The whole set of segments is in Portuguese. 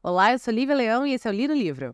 Olá, eu sou Lívia Leão e esse é o Li no Livro.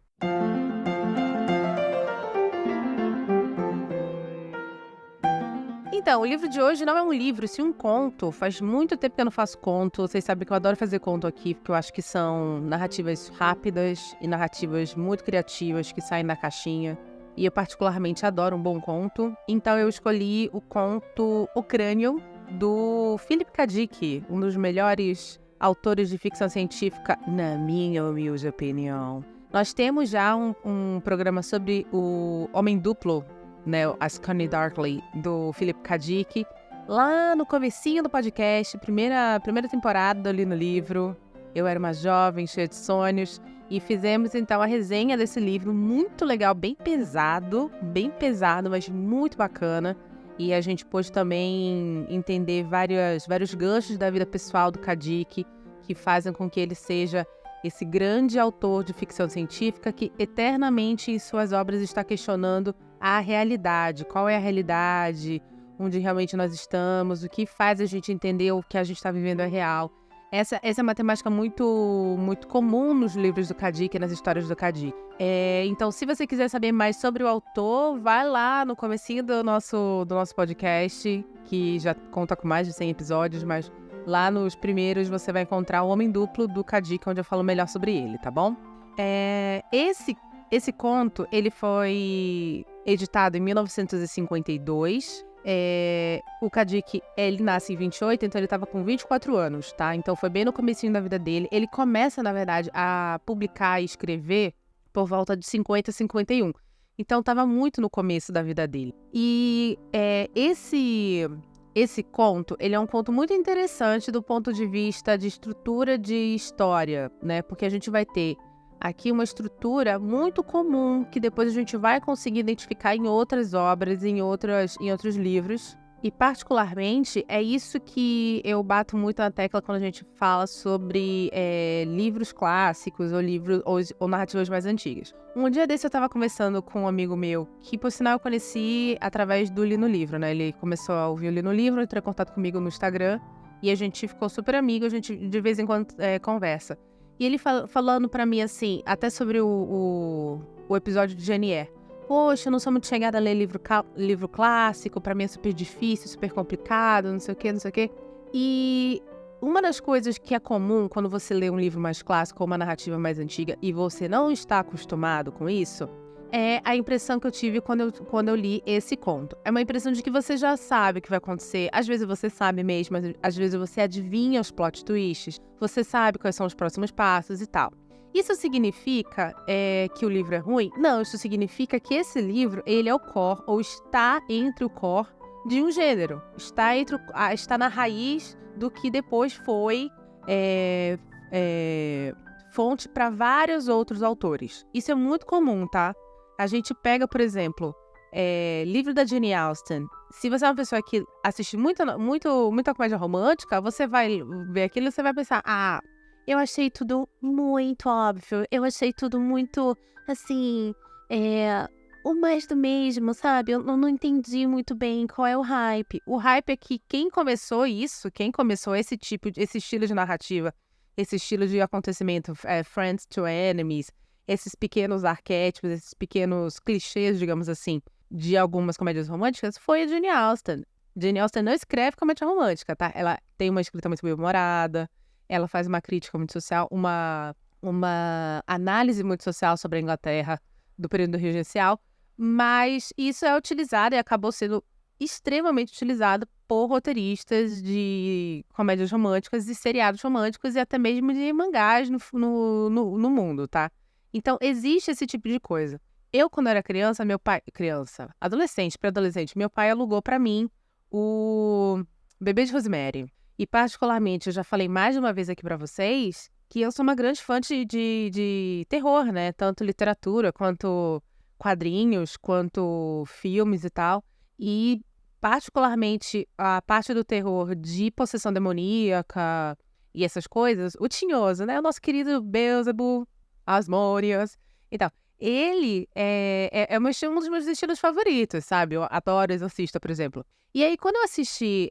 Então, o livro de hoje não é um livro, sim um conto. Faz muito tempo que eu não faço conto. Vocês sabem que eu adoro fazer conto aqui, porque eu acho que são narrativas rápidas e narrativas muito criativas que saem da caixinha. E eu particularmente adoro um bom conto. Então eu escolhi o conto O Crânio, do Philip K. Dick, um dos melhores autores de ficção científica, na minha humilde opinião. Nós temos já um programa sobre o Homem Duplo, né, a Scanny Darkly, do Philip K. Dick, lá no comecinho do podcast, primeira temporada do Li no Livro. Eu era uma jovem, cheia de sonhos, e fizemos então a resenha desse livro, muito legal, bem pesado, mas muito bacana. E a gente pôde também entender vários ganchos da vida pessoal do K. Dick, que fazem com que ele seja esse grande autor de ficção científica que eternamente em suas obras está questionando a realidade. Qual é a realidade? Onde realmente nós estamos? O que faz a gente entender o que a gente está vivendo é real? Essa é uma temática muito comum nos livros do K. Dick, nas histórias do K. Dick. Então, se você quiser saber mais sobre o autor, vai lá no comecinho do nosso podcast, que já conta com mais de 100 episódios, mas lá nos primeiros você vai encontrar o Homem Duplo do K. Dick, onde eu falo melhor sobre ele, tá bom? Esse conto, ele foi editado em 1952. O K. Dick, ele nasce em 28, então ele estava com 24 anos, tá? Então foi bem no comecinho da vida dele. Ele começa, na verdade, a publicar e escrever por volta de 50, 51. Então estava muito no começo da vida dele. E esse conto, ele é um conto muito interessante do ponto de vista de estrutura de história, né? Porque a gente vai ter aqui uma estrutura muito comum que depois a gente vai conseguir identificar em outras obras, em outros livros. E particularmente é isso que eu bato muito na tecla quando a gente fala sobre livros clássicos ou narrativas mais antigas. Um dia desse eu estava conversando com um amigo meu, que por sinal eu conheci através do Li no Livro, né? Ele começou a ouvir o Li no Livro, entrou em contato comigo no Instagram e a gente ficou super amigo, a gente de vez em quando conversa. E ele falando pra mim assim, até sobre o episódio de Jane Eyre. Poxa, eu não sou muito chegada a ler livro clássico, pra mim é super difícil, super complicado, não sei o quê. E uma das coisas que é comum quando você lê um livro mais clássico ou uma narrativa mais antiga e você não está acostumado com isso, é a impressão que eu tive quando eu li esse conto. É uma impressão de que você já sabe o que vai acontecer. Às vezes você sabe mesmo, às vezes você adivinha os plot twists, você sabe quais são os próximos passos e tal. Isso significa que o livro é ruim? Não, isso significa que esse livro, ele é o core, ou está entre o core de um gênero. Está na raiz do que depois foi fonte para vários outros autores. Isso é muito comum, tá? A gente pega, por exemplo, livro da Jane Austen. Se você é uma pessoa que assiste muita comédia romântica, você vai ver aquilo e você vai pensar, eu achei tudo muito óbvio, eu achei tudo muito, assim, o mais do mesmo, sabe? Eu não entendi muito bem qual é o hype. O hype é que quem começou esse estilo de narrativa, esse estilo de acontecimento, Friends to Enemies, esses pequenos arquétipos, esses pequenos clichês, digamos assim, de algumas comédias românticas, foi a Jane Austen. Jane Austen não escreve comédia romântica, tá? Ela tem uma escrita muito bem-humorada, ela faz uma crítica muito social, uma análise muito social sobre a Inglaterra do período regencial, mas isso é utilizado e acabou sendo extremamente utilizado por roteiristas de comédias românticas e seriados românticos e até mesmo de mangás no mundo, tá? Então, existe esse tipo de coisa. Eu, quando era criança, pré-adolescente, meu pai alugou pra mim o Bebê de Rosemary. E, particularmente, eu já falei mais de uma vez aqui pra vocês que eu sou uma grande fã de terror, né? Tanto literatura, quanto quadrinhos, quanto filmes e tal. E, particularmente, a parte do terror de possessão demoníaca e essas coisas, o Tinhoso, né? O nosso querido Beelzebub, Asmodeus. Então, ele um dos meus estilos favoritos, sabe? Eu adoro Exorcista, por exemplo. E aí, quando eu assisti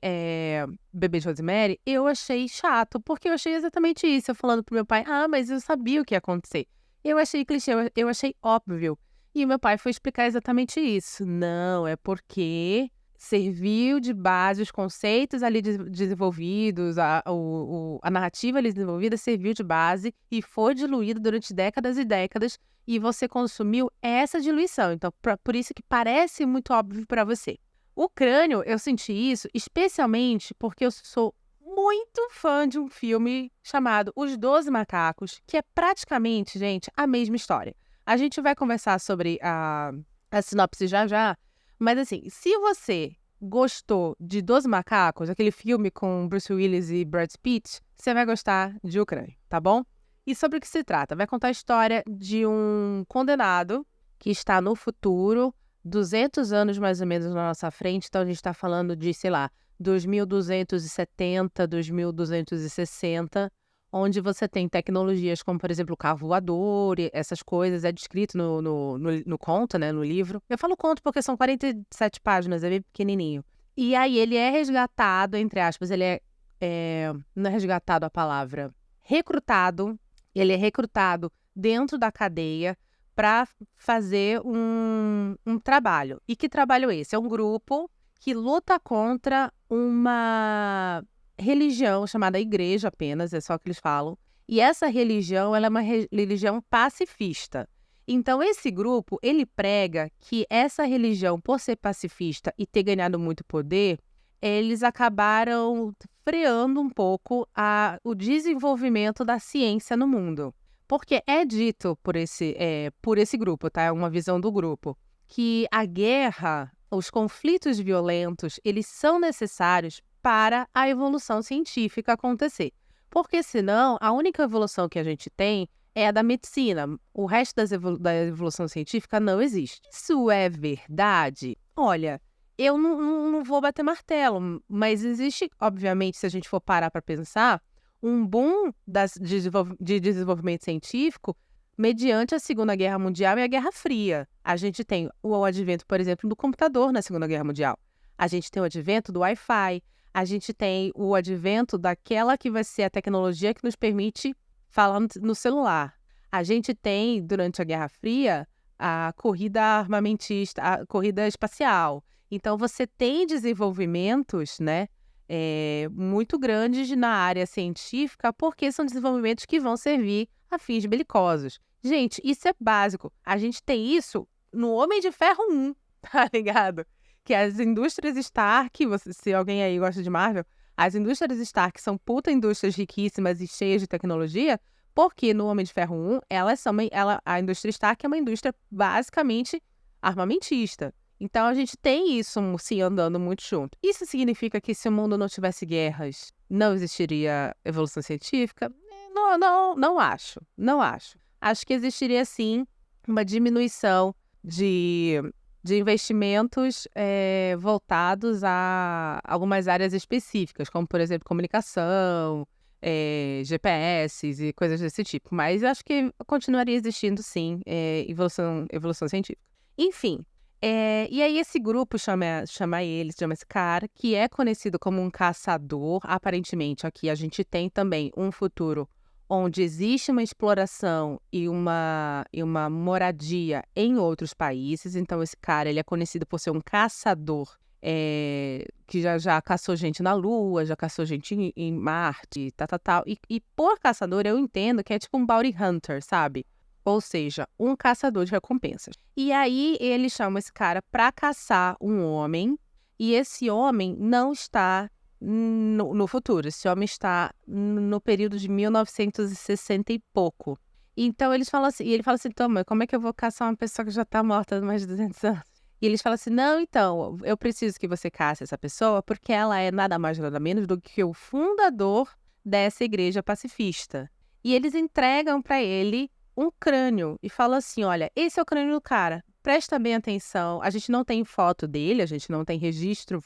Bebê de Rosemary, eu achei chato, porque eu achei exatamente isso. Eu falando pro meu pai, mas eu sabia o que ia acontecer. Eu achei clichê, eu achei óbvio. E o meu pai foi explicar exatamente isso. Não, é porque serviu de base os conceitos ali desenvolvidos, a narrativa ali desenvolvida serviu de base e foi diluída durante décadas e décadas, e você consumiu essa diluição. Então, por isso que parece muito óbvio para você. O Crânio, eu senti isso especialmente porque eu sou muito fã de um filme chamado Os 12 Macacos, que é praticamente, gente, a mesma história. A gente vai conversar sobre a sinopse já já, mas assim, se você gostou de 12 Macacos, aquele filme com Bruce Willis e Brad Pitt, você vai gostar de O Crânio, tá bom? E sobre o que se trata? Vai contar a história de um condenado que está no futuro, 200 anos mais ou menos na nossa frente, então a gente está falando de, sei lá, 2270, 2260, onde você tem tecnologias como, por exemplo, o carro voador, e essas coisas, é descrito no conto, né, no livro. Eu falo conto porque são 47 páginas, é bem pequenininho. E aí ele é resgatado, entre aspas, não é resgatado a palavra, recrutado, ele é recrutado dentro da cadeia para fazer um trabalho. E que trabalho é esse? É um grupo que luta contra uma religião chamada igreja apenas, é só o que eles falam. E essa religião, ela é uma religião pacifista. Então, esse grupo, ele prega que essa religião, por ser pacifista e ter ganhado muito poder, eles acabaram freando um pouco o desenvolvimento da ciência no mundo. Porque é dito por esse grupo, tá? É uma visão do grupo, que a guerra, os conflitos violentos, eles são necessários para a evolução científica acontecer. Porque senão, a única evolução que a gente tem é a da medicina. O resto da evolução científica não existe. Isso é verdade? Olha, eu não vou bater martelo, mas existe, obviamente, se a gente for parar para pensar, um boom de desenvolvimento científico mediante a Segunda Guerra Mundial e a Guerra Fria. A gente tem o advento, por exemplo, do computador na Segunda Guerra Mundial. A gente tem o advento do Wi-Fi. A gente tem o advento daquela que vai ser a tecnologia que nos permite falar no celular. A gente tem, durante a Guerra Fria, a corrida armamentista, a corrida espacial. Então, você tem desenvolvimentos, né, muito grandes na área científica, porque são desenvolvimentos que vão servir a fins belicosos. Gente, isso é básico. A gente tem isso no Homem de Ferro 1, tá ligado? Que as indústrias Stark, se alguém aí gosta de Marvel, as indústrias Stark são puta indústrias riquíssimas e cheias de tecnologia, porque no Homem de Ferro 1, a indústria Stark é uma indústria basicamente armamentista. Então, a gente tem isso se andando muito junto. Isso significa que se o mundo não tivesse guerras, não existiria evolução científica? Não acho. Não acho. Acho que existiria, sim, uma diminuição de investimentos voltados a algumas áreas específicas, como, por exemplo, comunicação, GPS e coisas desse tipo. Mas acho que continuaria existindo, sim, evolução científica. Enfim, e aí esse grupo chama esse cara, que é conhecido como um caçador. Aparentemente, aqui a gente tem também um futuro onde existe uma exploração e uma moradia em outros países. Então, esse cara, ele é conhecido por ser um caçador, que já caçou gente na Lua, já caçou gente em Marte, tal. E por caçador, eu entendo que é tipo um bounty hunter, sabe? Ou seja, um caçador de recompensas. E aí, ele chama esse cara para caçar um homem, e esse homem não está no futuro. Esse homem está no período de 1960 e pouco. Então, ele fala assim, então, mas como é que eu vou caçar uma pessoa que já está morta há mais de 200 anos? E eles falam assim, não, então, eu preciso que você caça essa pessoa porque ela é nada mais, nada menos do que o fundador dessa igreja pacifista. E eles entregam para ele um crânio e falam assim, olha, esse é o crânio do cara, presta bem atenção. A gente não tem foto dele, a gente não tem registro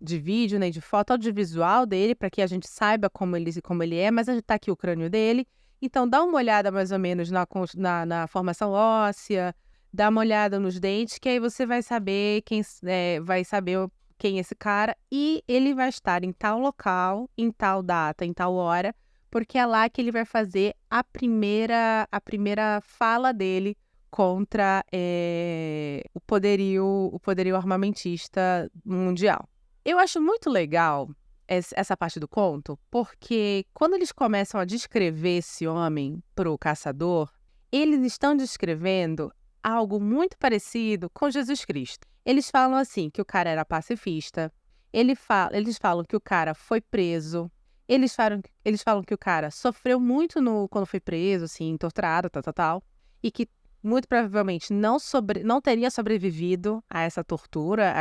de vídeo nem de foto audiovisual dele para que a gente saiba como ele é, mas a gente tá aqui o crânio dele Então, dá uma olhada mais ou menos na formação óssea, dá uma olhada nos dentes, que aí você vai saber quem é esse cara, e ele vai estar em tal local, em tal data, em tal hora, porque é lá que ele vai fazer a primeira fala dele contra o poderio armamentista mundial. Eu acho muito legal essa parte do conto, porque quando eles começam a descrever esse homem para o caçador, eles estão descrevendo algo muito parecido com Jesus Cristo. Eles falam assim, que o cara era pacifista, eles falam que o cara foi preso, eles falam que o cara sofreu muito quando foi preso, assim, torturado, tal, e que muito provavelmente não teria sobrevivido a essa tortura,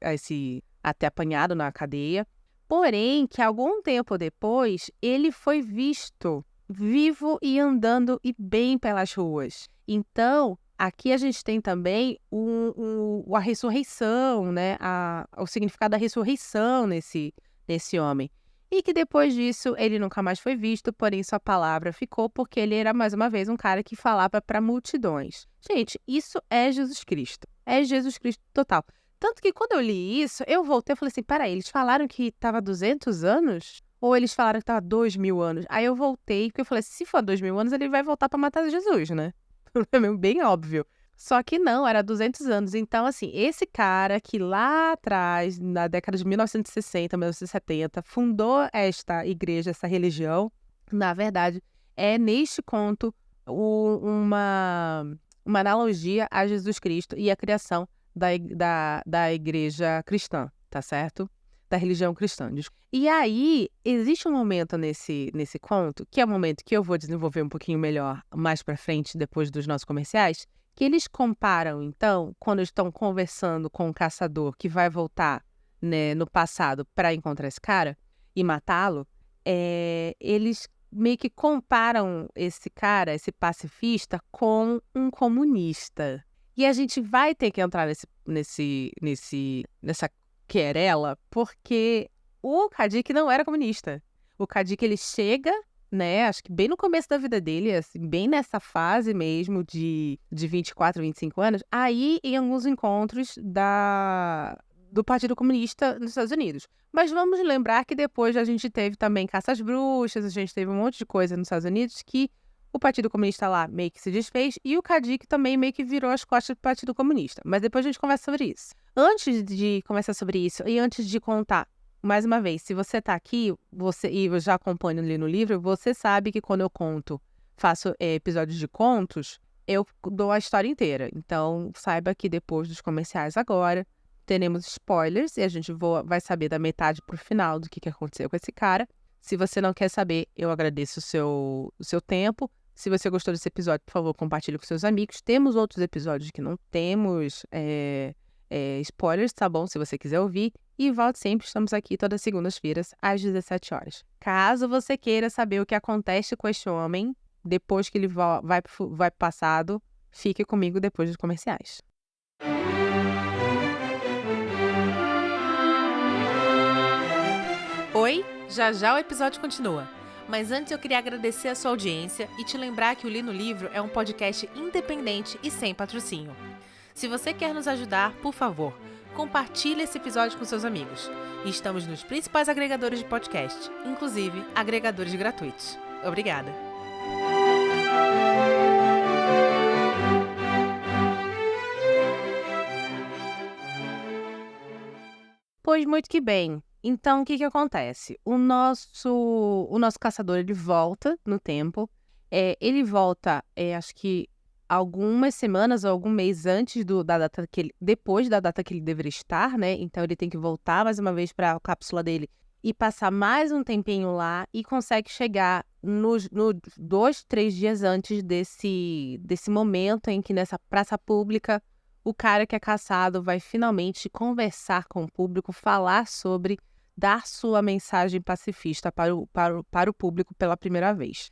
a esse até apanhado na cadeia. Porém, que algum tempo depois, ele foi visto vivo e andando e bem pelas ruas. Então, aqui a gente tem também a ressurreição, né? O significado da ressurreição nesse homem. E que depois disso ele nunca mais foi visto, porém sua palavra ficou, porque ele era mais uma vez um cara que falava para multidões. Gente, isso é Jesus Cristo. É Jesus Cristo total. Tanto que quando eu li isso, eu voltei e falei assim, peraí, eles falaram que estava 200 anos? Ou eles falaram que estava 2.000 anos? Aí eu voltei, porque eu falei, se for 2.000 anos, ele vai voltar para matar Jesus, né? Bem óbvio. Só que não, era 200 anos. Então, assim, esse cara que lá atrás, na década de 1960, 1970, fundou esta igreja, essa religião, na verdade, é neste conto uma analogia a Jesus Cristo e a criação da igreja cristã, tá certo? Da religião cristã. E aí, existe um momento nesse conto, que é o momento que eu vou desenvolver um pouquinho melhor mais pra frente, depois dos nossos comerciais, que eles comparam, então, quando estão conversando com o caçador que vai voltar, né, no passado para encontrar esse cara e matá-lo, eles meio que comparam esse cara, esse pacifista, com um comunista. E a gente vai ter que entrar nessa querela, porque o Kadik não era comunista. O Kadik, ele chega, né, acho que bem no começo da vida dele, assim, bem nessa fase mesmo de 24, 25 anos, aí em alguns encontros do Partido Comunista nos Estados Unidos. Mas vamos lembrar que depois a gente teve também caça às bruxas, a gente teve um monte de coisa nos Estados Unidos que o Partido Comunista lá meio que se desfez e o Kadik também meio que virou as costas do Partido Comunista. Mas depois a gente conversa sobre isso. Antes de conversar sobre isso e antes de contar, mais uma vez, se você tá aqui e eu já acompanho ali no livro, você sabe que quando eu faço episódios de contos, eu dou a história inteira. Então, saiba que depois dos comerciais agora, teremos spoilers e a gente vai saber da metade pro final do que aconteceu com esse cara. Se você não quer saber, eu agradeço o seu tempo. Se você gostou desse episódio, por favor, compartilhe com seus amigos. Temos outros episódios que não temos spoilers, tá bom? Se você quiser ouvir. E volte sempre, estamos aqui todas as segundas-feiras, às 17 horas. Caso você queira saber o que acontece com este homem, depois que ele vai pro passado, fique comigo depois dos comerciais. Oi, já o episódio continua. Mas antes eu queria agradecer a sua audiência e te lembrar que o Li no Livro é um podcast independente e sem patrocínio. Se você quer nos ajudar, por favor, compartilhe esse episódio com seus amigos. E estamos nos principais agregadores de podcast, inclusive agregadores gratuitos. Obrigada! Pois muito que bem. Então, o que acontece? O nosso caçador, ele volta no tempo. Ele volta, acho que algumas semanas ou algum mês antes depois da data que ele deveria estar, né? Então, ele tem que voltar mais uma vez para a cápsula dele e passar mais um tempinho lá e consegue chegar no 2, 3 dias antes desse momento em que nessa praça pública o cara que é caçado vai finalmente conversar com o público, falar sobre dar sua mensagem pacifista para o público pela primeira vez.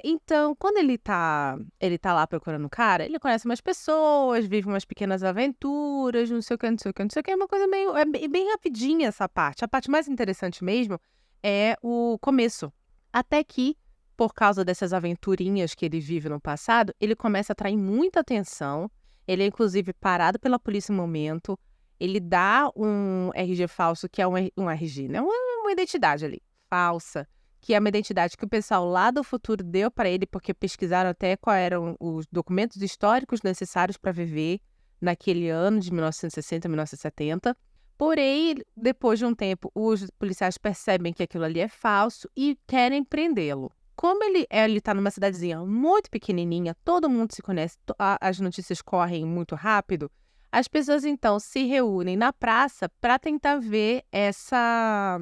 Então, quando ele tá lá procurando o cara, ele conhece umas pessoas, vive umas pequenas aventuras, não sei o que, é uma coisa meio... bem rapidinha essa parte. A parte mais interessante mesmo é o começo. Até que por causa dessas aventurinhas que ele vive no passado, ele começa a atrair muita atenção. Ele é, inclusive, parado pela polícia em um momento. Ele dá um RG falso, que é um RG, né? Uma identidade ali, falsa, que é uma identidade que o pessoal lá do futuro deu para ele, porque pesquisaram até quais eram os documentos históricos necessários para viver naquele ano de 1960, 1970. Porém, depois de um tempo, os policiais percebem que aquilo ali é falso e querem prendê-lo. Como ele está numa cidadezinha muito pequenininha, todo mundo se conhece, as notícias correm muito rápido, as pessoas então se reúnem na praça para tentar ver essa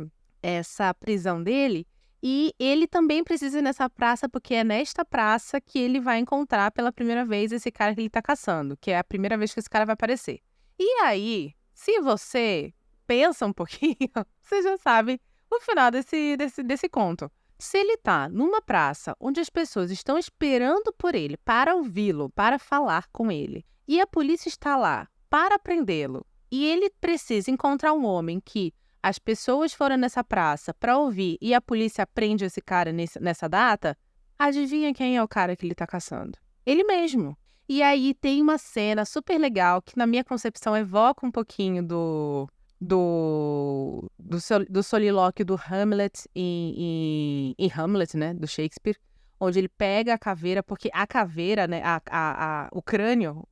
prisão dele. E ele também precisa ir nessa praça, porque é nesta praça que ele vai encontrar pela primeira vez esse cara que ele está caçando, que é a primeira vez que esse cara vai aparecer. E aí, se você pensa um pouquinho, você já sabe o final desse conto. Se ele está numa praça onde as pessoas estão esperando por ele para ouvi-lo, para falar com ele, e a polícia está lá para prendê-lo, e ele precisa encontrar um homem que as pessoas foram nessa praça para ouvir e a polícia prende esse cara nessa data, adivinha quem é o cara que ele está caçando? Ele mesmo. E aí tem uma cena super legal que, na minha concepção, evoca um pouquinho do solilóquio do Hamlet em Hamlet, né, do Shakespeare, onde ele pega a caveira, porque a caveira, né, o crânio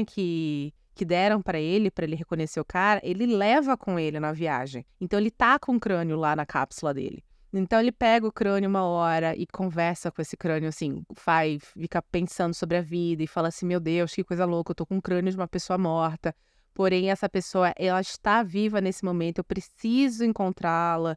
que deram para ele reconhecer o cara, ele leva com ele na viagem. Então ele tá com o crânio lá na cápsula dele. Então ele pega o crânio uma hora e conversa com esse crânio, assim, fica pensando sobre a vida e fala assim, meu Deus, que coisa louca, eu tô com o crânio de uma pessoa morta. Porém, essa pessoa, ela está viva nesse momento, eu preciso encontrá-la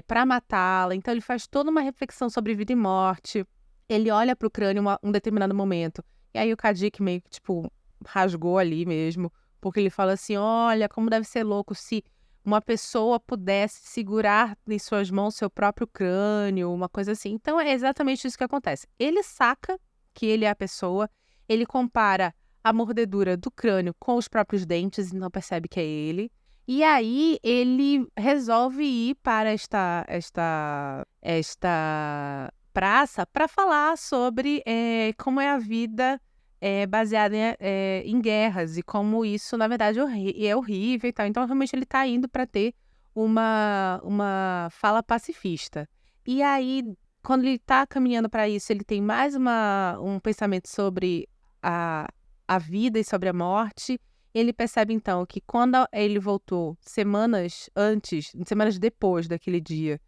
para matá-la. Então, ele faz toda uma reflexão sobre vida e morte. Ele olha para o crânio um determinado momento. E aí o Kadik meio que, tipo, rasgou ali mesmo. Porque ele fala assim, olha, como deve ser louco se uma pessoa pudesse segurar em suas mãos seu próprio crânio, uma coisa assim. Então, é exatamente isso que acontece. Ele saca que ele é a pessoa, ele compara a mordedura do crânio com os próprios dentes e não percebe que é ele. E aí ele resolve ir para esta praça para falar sobre como é a vida baseada em guerras e como isso, na verdade, é horrível e tal. Então, realmente, ele está indo para ter uma fala pacifista. E aí, quando ele está caminhando para isso, ele tem mais um pensamento sobre a vida e sobre a morte. Ele percebe, então, que quando ele voltou semanas depois daquele dia,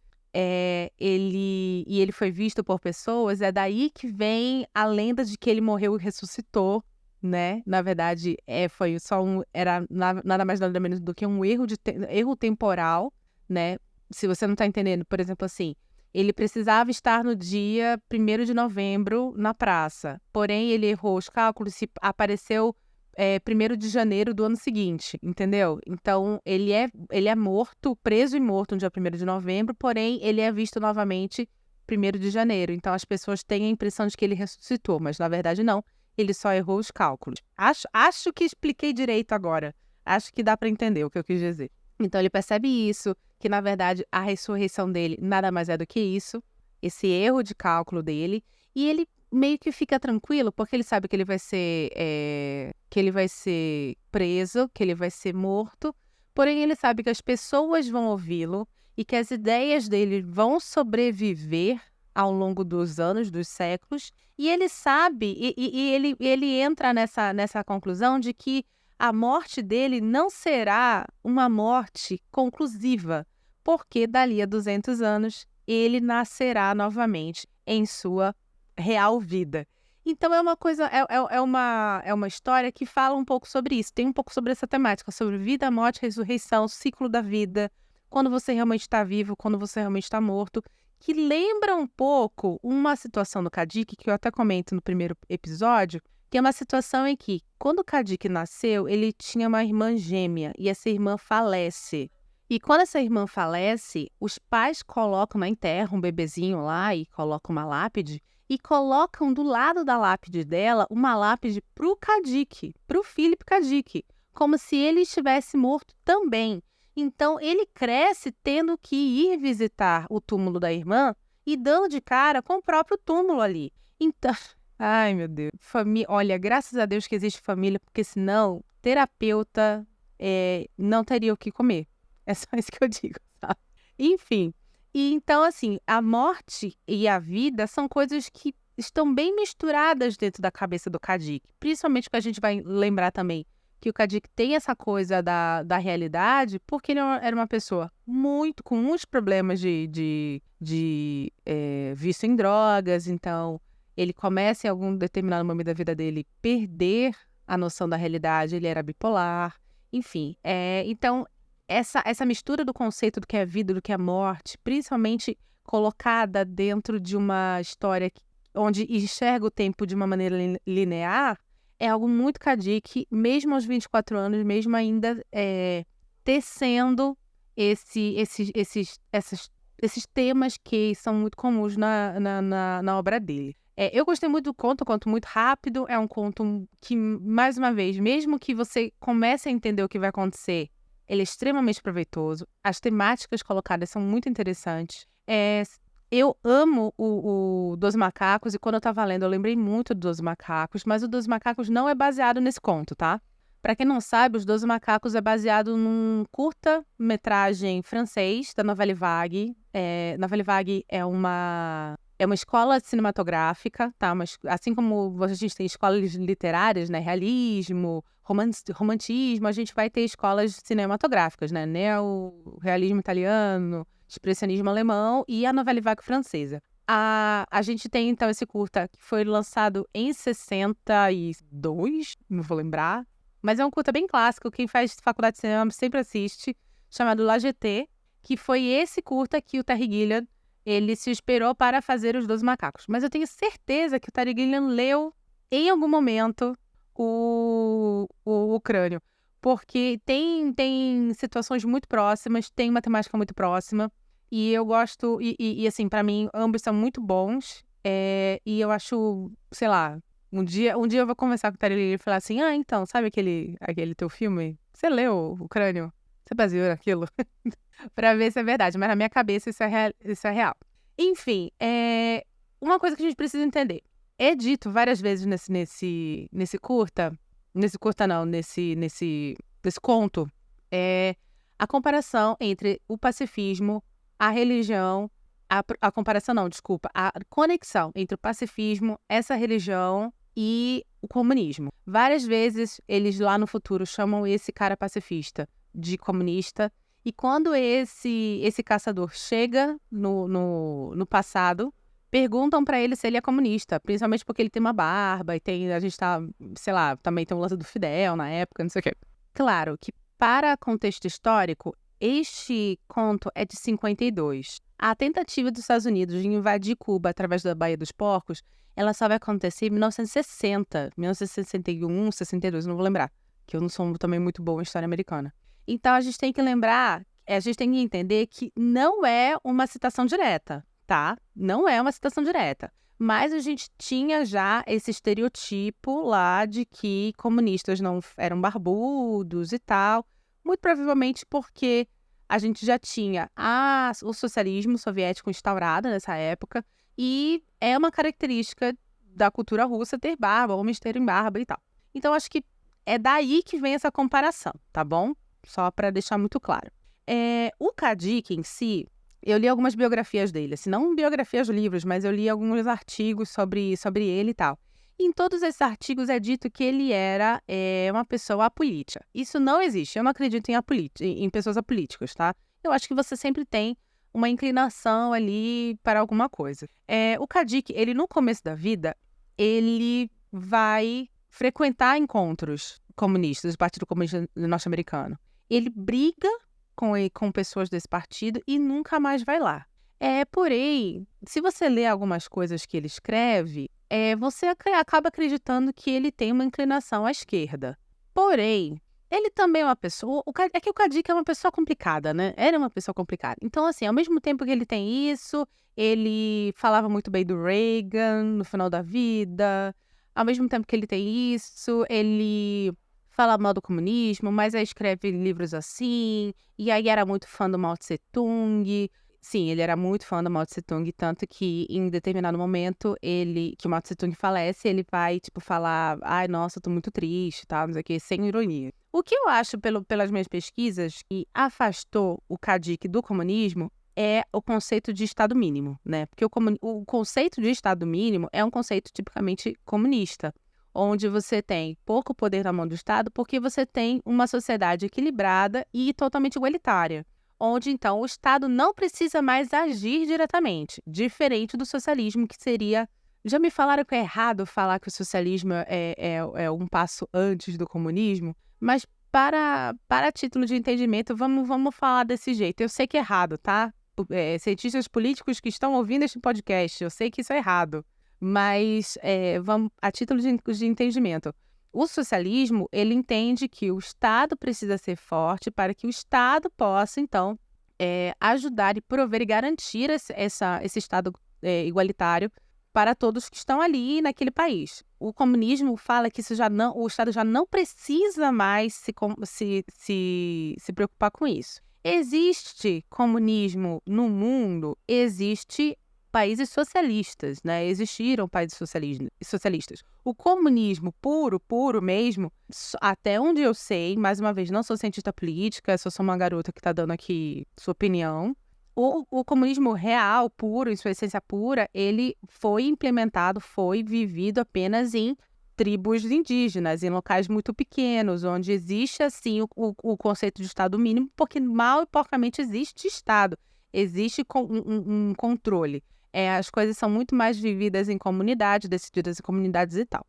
ele foi visto por pessoas, é daí que vem a lenda de que ele morreu e ressuscitou, né? Na verdade, foi só era nada mais nada menos do que um erro temporal, né? Se você não está entendendo, por exemplo, assim, ele precisava estar no dia 1º de novembro na praça, porém ele errou os cálculos e apareceu 1º de janeiro do ano seguinte, entendeu? Então, ele é morto, preso e morto no dia 1º de novembro, porém ele é visto novamente 1º de janeiro. Então, as pessoas têm a impressão de que ele ressuscitou, mas na verdade não, ele só errou os cálculos. Acho que expliquei direito agora, acho que dá para entender o que eu quis dizer. Então, ele percebe isso, que na verdade a ressurreição dele nada mais é do que isso, esse erro de cálculo dele, e ele meio que fica tranquilo, porque ele sabe que ele vai ser preso, que ele vai ser morto, porém ele sabe que as pessoas vão ouvi-lo e que as ideias dele vão sobreviver ao longo dos anos, dos séculos, e ele sabe, ele entra nessa conclusão de que a morte dele não será uma morte conclusiva, porque dali a 200 anos ele nascerá novamente em sua real vida. Então é uma coisa, é uma história que fala um pouco sobre isso, tem um pouco sobre essa temática, sobre vida, morte, ressurreição, ciclo da vida, quando você realmente está vivo, quando você realmente está morto, que lembra um pouco uma situação do Kadik, que eu até comento no primeiro episódio, que é uma situação em que, quando o Kadik nasceu, ele tinha uma irmã gêmea, e essa irmã falece. E quando essa irmã falece, os pais colocam na terra um bebezinho lá e colocam uma lápide, e colocam do lado da lápide dela uma lápide pro Kadik, pro Philip Kadik, como se ele estivesse morto também. Então, ele cresce tendo que ir visitar o túmulo da irmã e dando de cara com o próprio túmulo ali. Então, ai meu Deus, olha, graças a Deus que existe família, porque senão terapeuta não teria o que comer. É só isso que eu digo, sabe? Enfim, e então assim, a morte e a vida são coisas que estão bem misturadas dentro da cabeça do Kadik. Principalmente que a gente vai lembrar também que o Kadik tem essa coisa da realidade, porque ele era uma pessoa com muitos problemas de vício em drogas. Então, ele começa em algum determinado momento da vida dele perder a noção da realidade. Ele era bipolar, enfim. Então, essa mistura do conceito do que é vida, do que é morte, principalmente colocada dentro de uma história onde enxerga o tempo de uma maneira linear, é algo muito Kadik, mesmo aos 24 anos, mesmo ainda tecendo esses temas que são muito comuns na obra dele. Eu gostei muito do conto, um conto muito rápido, é um conto que, mais uma vez, mesmo que você comece a entender o que vai acontecer, ele é extremamente proveitoso, as temáticas colocadas são muito interessantes. Eu amo o Dos Macacos, e quando eu tava lendo eu lembrei muito do Dos Macacos, mas o Dos Macacos não é baseado nesse conto, tá? Pra quem não sabe, os Dos Macacos é baseado num curta-metragem francês da Nouvelle Vague. Nouvelle Vague é uma escola cinematográfica, tá? Mas, assim como a gente tem escolas literárias, né? Realismo, romantismo, a gente vai ter escolas cinematográficas, né? Neo-realismo italiano, expressionismo alemão e a Nouvelle Vague francesa. A gente tem, então, esse curta que foi lançado em 62, não vou lembrar, mas é um curta bem clássico, quem faz faculdade de cinema sempre assiste, chamado La Jetée, que foi esse curta que o Terry Gilliam, ele se inspirou para fazer Os Doze Macacos. Mas eu tenho certeza que o Terry Gilliam leu, em algum momento, o Crânio. Porque tem situações muito próximas, tem uma temática muito próxima, e eu gosto, e assim, pra mim, ambos são muito bons, e eu acho, sei lá, um dia eu vou conversar com o Terry e falar assim, então, sabe aquele teu filme? Você leu o Crânio? Você baseou naquilo? Pra ver se é verdade, mas na minha cabeça isso é real. Enfim, uma coisa que a gente precisa entender, é dito várias vezes nesse conto, a comparação entre o pacifismo, a religião, a comparação não, desculpa, a conexão entre o pacifismo, essa religião e o comunismo. Várias vezes eles lá no futuro chamam esse cara pacifista de comunista, e quando esse caçador chega no passado, perguntam pra ele se ele é comunista, principalmente porque ele tem uma barba e a gente tá, sei lá, também tem o lance do Fidel na época, não sei o quê. Claro que, para contexto histórico, este conto é de 52. A tentativa dos Estados Unidos de invadir Cuba através da Baía dos Porcos, ela só vai acontecer em 1960, 1961, 62, não vou lembrar, que eu não sou também muito boa em história americana. Então, a gente tem que entender que não é uma citação direta, tá? Não é uma citação direta. Mas a gente tinha já esse estereotipo lá de que comunistas não eram barbudos e tal. Muito provavelmente porque a gente já tinha o socialismo soviético instaurado nessa época. E é uma característica da cultura russa ter barba, homens terem barba e tal. Então, acho que é daí que vem essa comparação, tá bom? Só para deixar muito claro. O Kadik em si, eu li algumas biografias dele, assim, não biografias de livros, mas eu li alguns artigos sobre ele e tal. E em todos esses artigos é dito que ele era uma pessoa apolítica. Isso não existe, eu não acredito em pessoas apolíticas, tá? Eu acho que você sempre tem uma inclinação ali para alguma coisa. O Kadik, ele no começo da vida, ele vai frequentar encontros comunistas, do Partido Comunista Norte-Americano. Ele briga com pessoas desse partido e nunca mais vai lá. Porém, se você lê algumas coisas que ele escreve, você acaba acreditando que ele tem uma inclinação à esquerda. Porém, ele também é uma pessoa... É que o Kadik é uma pessoa complicada, né? Ele é uma pessoa complicada. Então, assim, ao mesmo tempo que ele tem isso, ele falava muito bem do Reagan no final da vida. Ao mesmo tempo que ele tem isso, ele fala mal do comunismo, mas aí escreve livros assim, e aí era muito fã do Mao Tse Tung. sim, ele era muito fã do Mao Tse-tung, tanto que em determinado momento que o Mao Tse-tung falece, ele vai, tipo, falar, ai, nossa, eu tô muito triste, tá, não sei o quê, sem ironia. O que eu acho, pelas minhas pesquisas, que afastou o Kadique do comunismo é o conceito de Estado mínimo, né? Porque o conceito de Estado mínimo é um conceito tipicamente comunista, onde você tem pouco poder na mão do Estado porque você tem uma sociedade equilibrada e totalmente igualitária, onde, então, o Estado não precisa mais agir diretamente, diferente do socialismo, que seria... Já me falaram que é errado falar que o socialismo é um passo antes do comunismo, mas para título de entendimento, vamos falar desse jeito. Eu sei que é errado, tá? Cientistas políticos que estão ouvindo este podcast, eu sei que isso é errado, mas vamos a título de entendimento. O socialismo, ele entende que o Estado precisa ser forte para que o Estado possa, então, ajudar e prover e garantir esse Estado igualitário para todos que estão ali naquele país. O comunismo fala que o Estado já não precisa mais se preocupar com isso. Existe comunismo no mundo, existe países socialistas, né? Existiram países socialistas. O comunismo puro mesmo, até onde eu sei, mais uma vez, não sou cientista política, só sou uma garota que está dando aqui sua opinião. O comunismo real, puro, em sua essência pura, ele foi implementado, foi vivido apenas em tribos indígenas, em locais muito pequenos, onde existe, assim, o conceito de Estado mínimo, porque mal e porcamente existe Estado, existe um controle. As coisas são muito mais vividas em comunidades, decididas em comunidades e tal.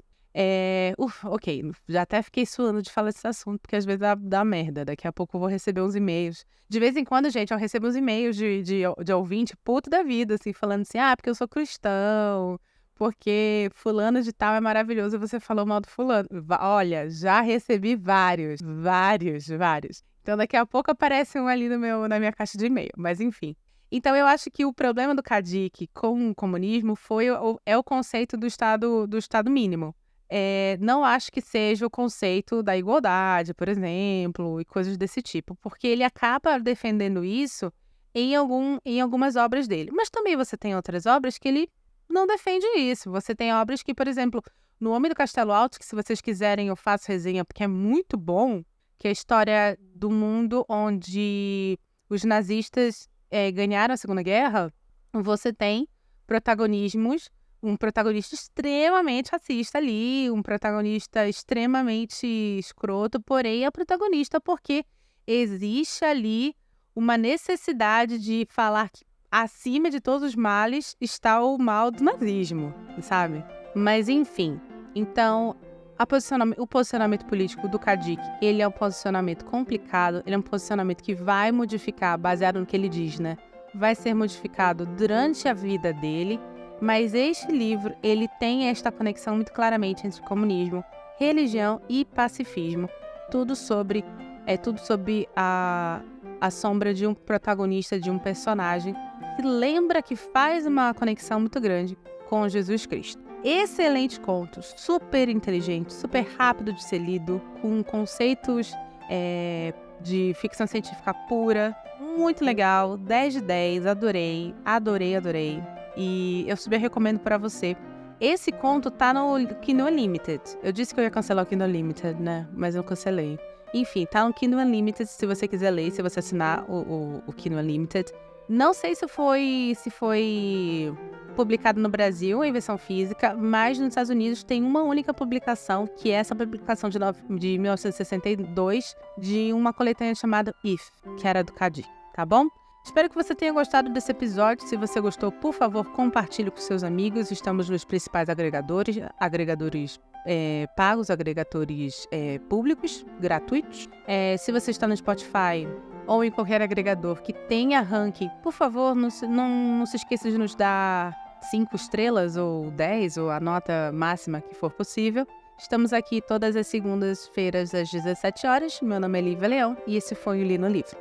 Ok, já até fiquei suando de falar desse assunto, porque às vezes dá merda. Daqui a pouco eu vou receber uns e-mails. De vez em quando, gente, eu recebo uns e-mails de ouvinte puto da vida, assim, falando assim, porque eu sou cristão, porque fulano de tal é maravilhoso e você falou mal do fulano. Olha, já recebi vários. Então daqui a pouco aparece um ali na minha caixa de e-mail, mas enfim. Então, eu acho que o problema do Kadique com o comunismo é o conceito do Estado mínimo. Não acho que seja o conceito da igualdade, por exemplo, e coisas desse tipo, porque ele acaba defendendo isso em algumas obras dele. Mas também você tem outras obras que ele não defende isso. Você tem obras que, por exemplo, no Homem do Castelo Alto, que se vocês quiserem eu faço resenha, porque é muito bom, que é a história do mundo onde os nazistas ganharam a Segunda Guerra, você tem um protagonista extremamente racista ali, um protagonista extremamente escroto, porém é protagonista porque existe ali uma necessidade de falar que acima de todos os males está o mal do nazismo, sabe? Mas enfim, então o posicionamento político do Kadique, ele é um posicionamento complicado, ele é um posicionamento que vai modificar, baseado no que ele diz, né? Vai ser modificado durante a vida dele, mas este livro, ele tem esta conexão muito claramente entre comunismo, religião e pacifismo. Tudo sobre a sombra de um protagonista, de um personagem, que lembra que faz uma conexão muito grande com Jesus Cristo. Excelente conto, super inteligente, super rápido de ser lido, com conceitos de ficção científica pura, muito legal, 10 de 10, adorei. E eu super recomendo para você. Esse conto tá no Kindle Unlimited. Eu disse que eu ia cancelar o Kindle Unlimited, né? Mas eu cancelei. Enfim, tá no Kindle Unlimited se você quiser ler, se você assinar o Kindle Unlimited. Não sei se foi publicado no Brasil em versão física, mas nos Estados Unidos tem uma única publicação, que é essa publicação de 1962, de uma coletânea chamada If, que era do Kadique, tá bom? Espero que você tenha gostado desse episódio. Se você gostou, por favor, compartilhe com seus amigos. Estamos nos principais agregadores pagos, agregadores públicos, gratuitos. Se você está no Spotify ou em qualquer agregador que tenha ranking, por favor, não se esqueça de nos dar 5 estrelas ou 10, ou a nota máxima que for possível. Estamos aqui todas as segundas-feiras às 17 horas. Meu nome é Lívia Leão e esse foi o Li no Livro.